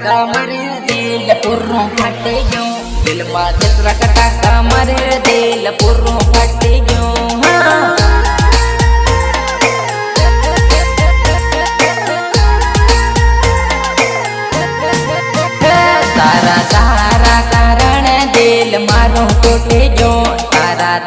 કટાકા મારે દિલ પૂરું ફાટી ગયું દિલમાં જેટલા કટાકા મારે દિલ પૂરું ફાટી ગયું તારા તારા કારણે દિલ મારું તૂટી ગયું તારા